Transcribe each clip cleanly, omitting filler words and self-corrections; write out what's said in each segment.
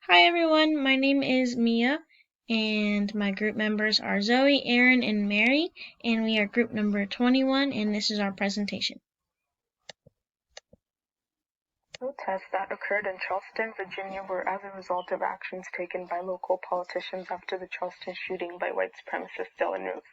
Hi everyone, my name is Mia, and my group members are Zoe, Aaron, and Mary, and we are group number 21, and this is our presentation. Protests that occurred in Charleston, Virginia were as a result of actions taken by local politicians after the Charleston shooting by white supremacist Dylann Roof.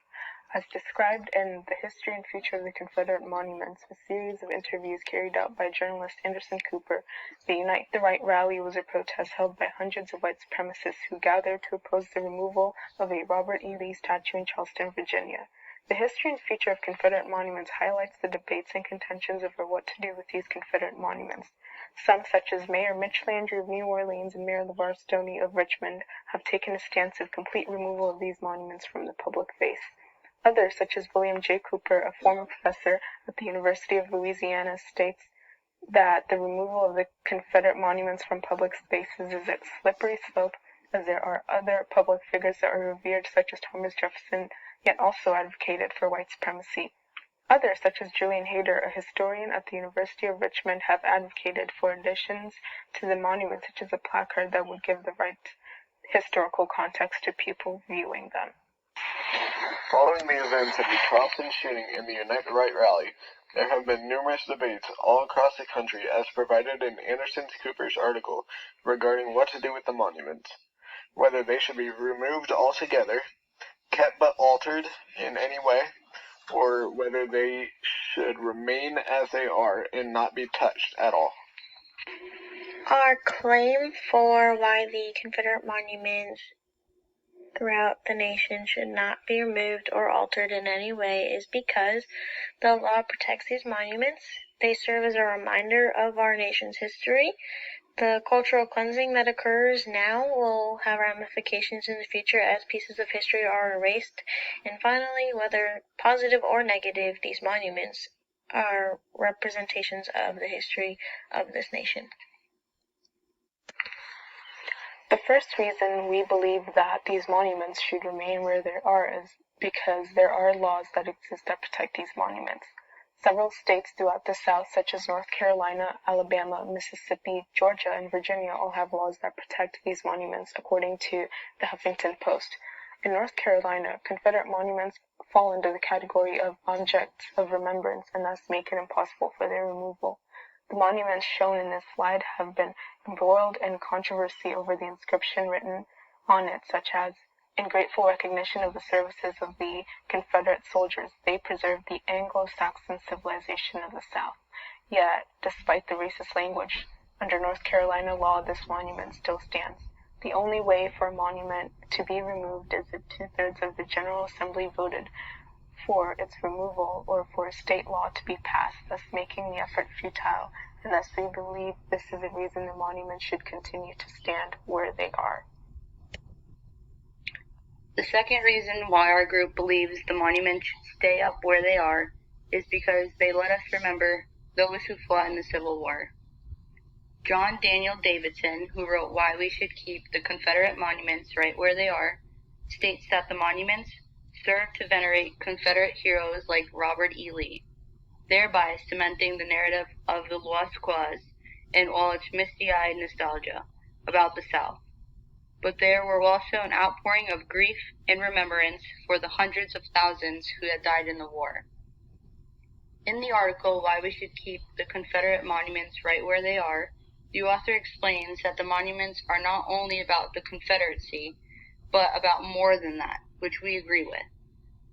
As described in The History and Future of the Confederate Monuments, a series of interviews carried out by journalist Anderson Cooper, the Unite the Right rally was a protest held by hundreds of white supremacists who gathered to oppose the removal of a Robert E. Lee statue in Charleston, Virginia. The History and Future of Confederate Monuments highlights the debates and contentions over what to do with these Confederate monuments. Some, such as Mayor Mitch Landrieu of New Orleans and Mayor LeVar Stoney of Richmond, have taken a stance of complete removal of these monuments from the public face. Others, such as William J. Cooper, a former professor at the University of Louisiana, states that the removal of the Confederate monuments from public spaces is a slippery slope, as there are other public figures that are revered, such as Thomas Jefferson, yet also advocated for white supremacy. Others, such as Julian Hayter, a historian at the University of Richmond, have advocated for additions to the monument, such as a placard that would give the right historical context to people viewing them. Following the events of the Charleston shooting and the Unite the Right rally, there have been numerous debates all across the country as provided in Anderson Cooper's article regarding what to do with the monuments, whether they should be removed altogether, kept but altered in any way, or whether they should remain as they are and not be touched at all. Our claim for why the Confederate monuments throughout the nation should not be removed or altered in any way is because the law protects these monuments. They serve as a reminder of our nation's history. The cultural cleansing that occurs now will have ramifications in the future as pieces of history are erased. And finally, whether positive or negative, these monuments are representations of the history of this nation. The first reason we believe that these monuments should remain where they are is because there are laws that exist that protect these monuments. Several states throughout the South, such as North Carolina, Alabama, Mississippi, Georgia, and Virginia, all have laws that protect these monuments, according to the Huffington Post. In North Carolina, Confederate monuments fall into the category of objects of remembrance and thus make it impossible for their removal. The monuments shown in this slide have been embroiled in controversy over the inscription written on it, such as, "In grateful recognition of the services of the Confederate soldiers, they preserved the Anglo-Saxon civilization of the South." Yet, despite the racist language, under North Carolina law, this monument still stands. The only way for a monument to be removed is if 2/3 of the General Assembly voted for its removal or for a state law to be passed, thus making the effort futile, and thus we believe this is a reason the monuments should continue to stand where they are. The second reason why our group believes the monuments should stay up where they are is because they let us remember those who fought in the Civil War. John Daniel Davidson, who wrote Why We Should Keep the Confederate Monuments Right Where They Are, states that the monuments serve to venerate Confederate heroes like Robert E. Lee, thereby cementing the narrative of the Lost Cause and all its misty-eyed nostalgia about the South. But there were also an outpouring of grief and remembrance for the hundreds of thousands who had died in the war. In the article, Why We Should Keep the Confederate Monuments Right Where They Are, the author explains that the monuments are not only about the Confederacy, but about more than that, which we agree with.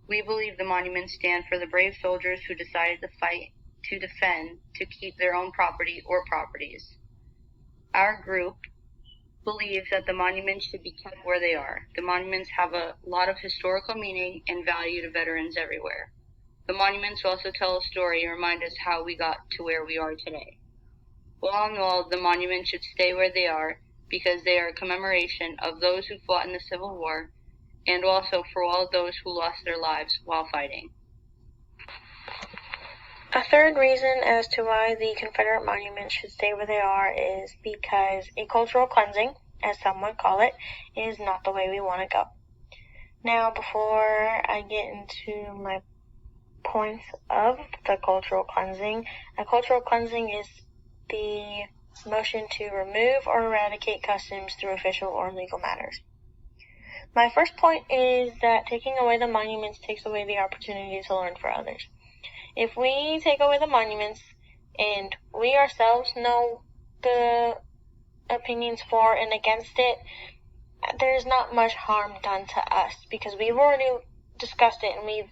We believe the monuments stand for the brave soldiers who decided to fight, to defend, to keep their own property or properties. Our group believes that the monuments should be kept where they are. The monuments have a lot of historical meaning and value to veterans everywhere. The monuments also tell a story and remind us how we got to where we are today. All in all, the monuments should stay where they are because they are a commemoration of those who fought in the Civil War and also for all those who lost their lives while fighting. A third reason as to why the Confederate monuments should stay where they are is because a cultural cleansing, as some would call it, is not the way we want to go. Now, before I get into my points of the cultural cleansing, a cultural cleansing is the motion to remove or eradicate customs through official or legal matters. My first point is that taking away the monuments takes away the opportunity to learn for others. If we take away the monuments and we ourselves know the opinions for and against it, there's not much harm done to us because we've already discussed it and we've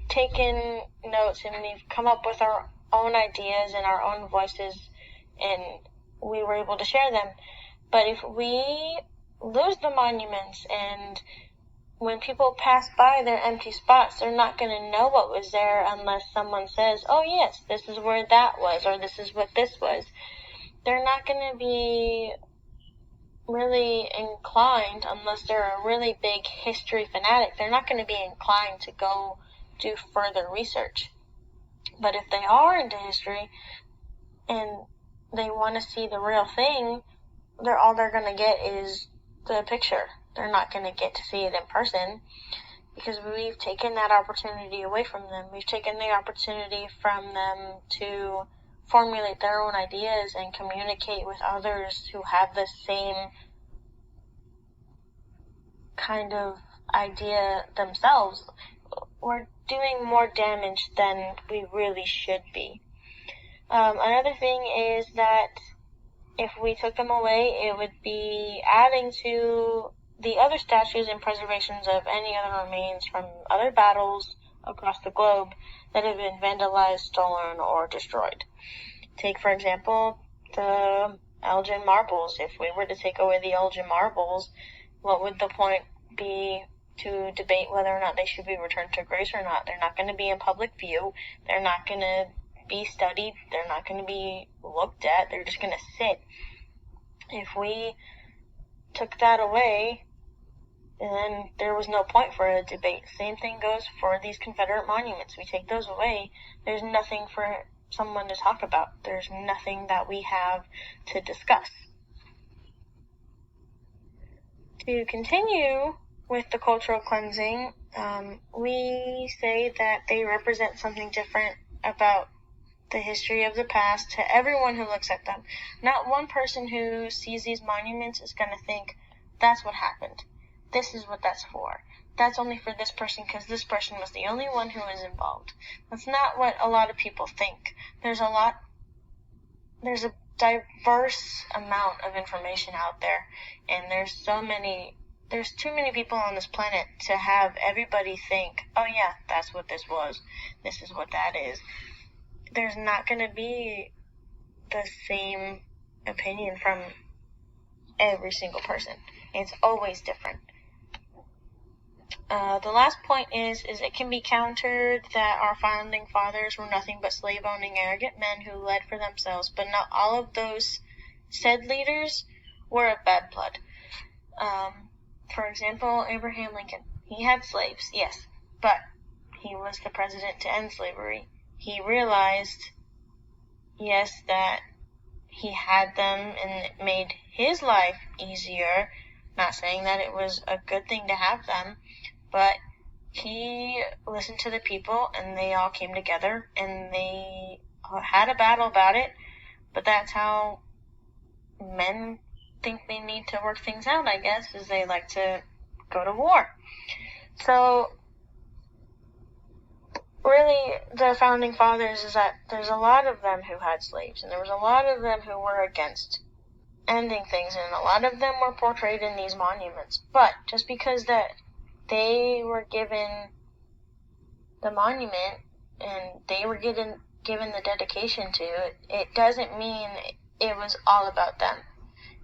taken notes and we've come up with our own ideas and our own voices and we were able to share them. But if we lose the monuments and when people pass by their empty spots, they're not going to know what was there unless someone says, oh yes, this is where that was or this is what this was. They're not going to be really inclined, unless they're a really big history fanatic, they're not going to be inclined to go do further research. But if they are into history and they want to see the real thing, all they're going to get is the picture. They're not going to get to see it in person because we've taken that opportunity away from them. We've taken the opportunity from them to formulate their own ideas and communicate with others who have the same kind of idea themselves. We're doing more damage than we really should be. Another thing is that if we took them away, it would be adding to the other statues and preservations of any other remains from other battles across the globe that have been vandalized, stolen, or destroyed. Take, for example, the Elgin marbles. If we were to take away the Elgin marbles, what would the point be to debate whether or not they should be returned to Greece or not? They're not going to be in public view. They're not going to be studied. They're not going to be looked at. They're just going to sit. If we took that away, then there was no point for a debate. Same thing goes for these Confederate monuments. We take those away, there's nothing for someone to talk about. There's nothing that we have to discuss. To continue with the cultural cleansing, we say that they represent something different about the history of the past to everyone who looks at them. Not one person who sees these monuments is going to think, that's what happened. This is what that's for. That's only for this person because this person was the only one who was involved. That's not what a lot of people think. There's a diverse amount of information out there, and there's too many people on this planet to have everybody think, oh yeah, that's what this was. This is what that is. There's not going to be the same opinion from every single person. It's always different. The last point is it can be countered that our founding fathers were nothing but slave-owning, arrogant men who led for themselves, but not all of those said leaders were of bad blood. For example, Abraham Lincoln. He had slaves, yes, but he was the president to end slavery. He realized, yes, that he had them and it made his life easier. Not saying that it was a good thing to have them, but he listened to the people and they all came together and they had a battle about it. But that's how men think they need to work things out, I guess, is they like to go to war. So really, the founding fathers is that there's a lot of them who had slaves, and there was a lot of them who were against ending things, and a lot of them were portrayed in these monuments. But just because that they were given the monument and they were given the dedication to it, it doesn't mean it was all about them.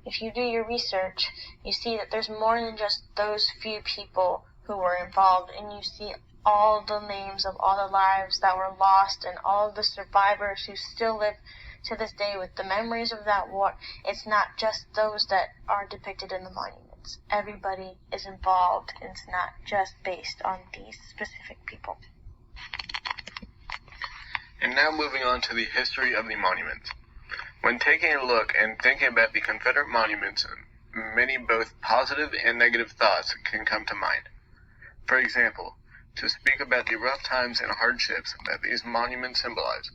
If you do your research, you see that there's more than just those few people who were involved, and you see all the names of all the lives that were lost and all of the survivors who still live to this day with the memories of that war. It's not just those that are depicted in the monuments. Everybody is involved, and it's not just based on these specific people. And now moving on to the history of the monuments. When taking a look and thinking about the Confederate monuments, many both positive and negative thoughts can come to mind. For example, to speak about the rough times and hardships that these monuments symbolize.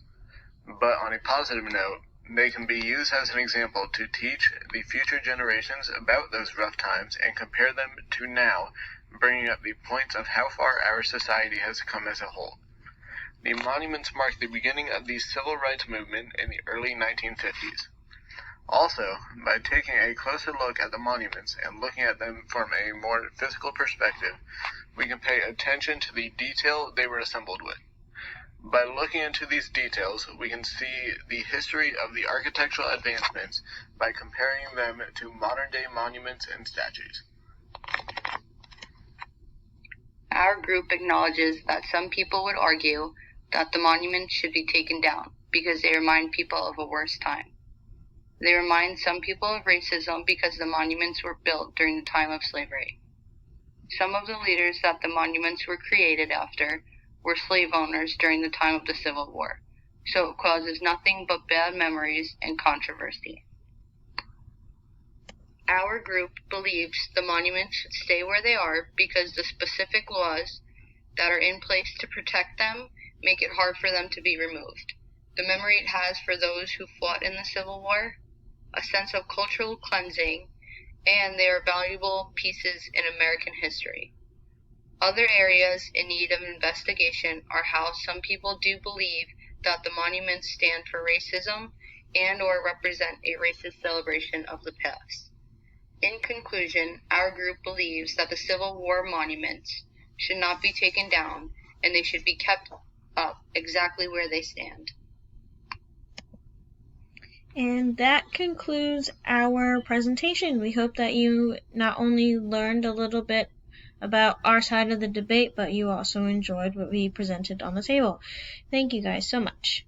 But on a positive note, They can be used as an example to teach the future generations about those rough times and compare them to now, bringing up the points of how far our society has come as a whole. The monuments mark the beginning of the civil rights movement in the early 1950s. Also, by taking a closer look at the monuments and looking at them from a more physical perspective, we can pay attention to the detail they were assembled with. By looking into these details, we can see the history of the architectural advancements by comparing them to modern-day monuments and statues. Our group acknowledges that some people would argue that the monuments should be taken down because they remind people of a worse time. They remind some people of racism because the monuments were built during the time of slavery. Some of the leaders that the monuments were created after were slave owners during the time of the Civil War, so it causes nothing but bad memories and controversy. Our group believes the monuments should stay where they are because the specific laws that are in place to protect them make it hard for them to be removed. The memory it has for those who fought in the Civil War, a sense of cultural cleansing, and they are valuable pieces in American history. Other areas in need of investigation are how some people do believe that the monuments stand for racism and or represent a racist celebration of the past. In conclusion, our group believes that the Civil War monuments should not be taken down and they should be kept up exactly where they stand. And that concludes our presentation. We hope that you not only learned a little bit about our side of the debate, but you also enjoyed what we presented on the table. Thank you guys so much.